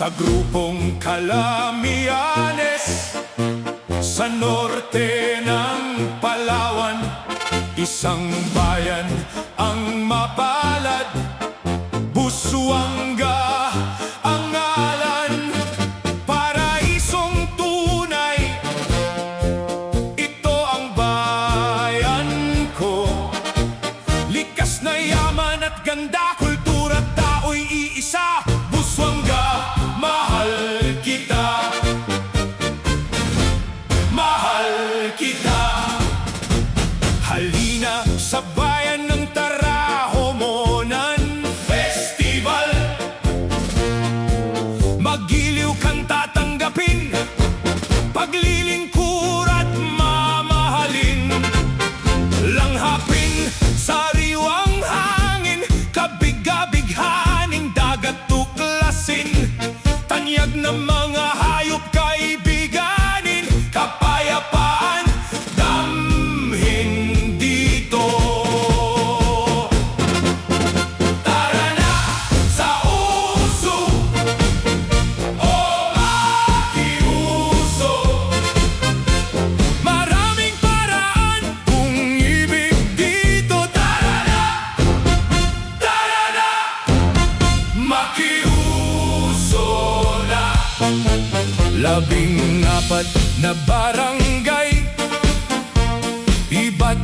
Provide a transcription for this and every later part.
Sa grupong Calamianes, sa norte ng Palawan, isang bayan ang mapalad, Busuanga ang ngalan. Paraisong tunay, ito ang bayan ko. Likas na yaman at ganda, kultura at tao'y iisa. Busuanga, mahal kita, mahal kita. Halina sa bayan ng Tarahomonan Festival, magiliw kang tatanggapin, paglilingkur at mamahalin. Langhapin, sariwang hangin, kabig-abighaning dagat tuklasin. Tanyag ng mga hayop kaibiganin, kapayapaan damhin dito. Tara na sa uso, o makiuso. Maraming paraan kung ibig dito. Tara na, makiuso. 14 na barangay, iba't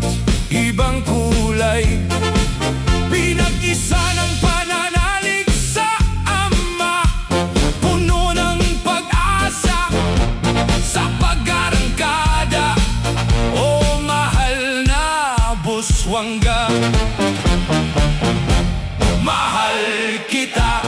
ibang kulay, pinag-isa ng pananalig sa Ama, puno ng pag-asa sa pag-arangkada. O mahal na Busuanga, mahal kita.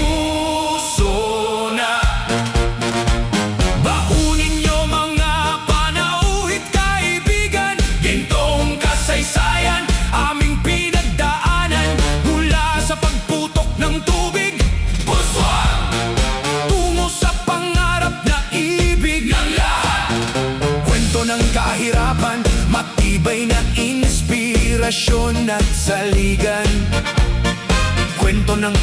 Makiuso na. Baunin niyo mga panauhit kaibigan, gintong kasaysayan aming pinagdaanan. Mula sa pagputok ng tubig, Busuan, tungo sa pangarap na ibig ng lahat. Kwento ng kahirapan, matibay na inspirasyon at saligan. Kwento ng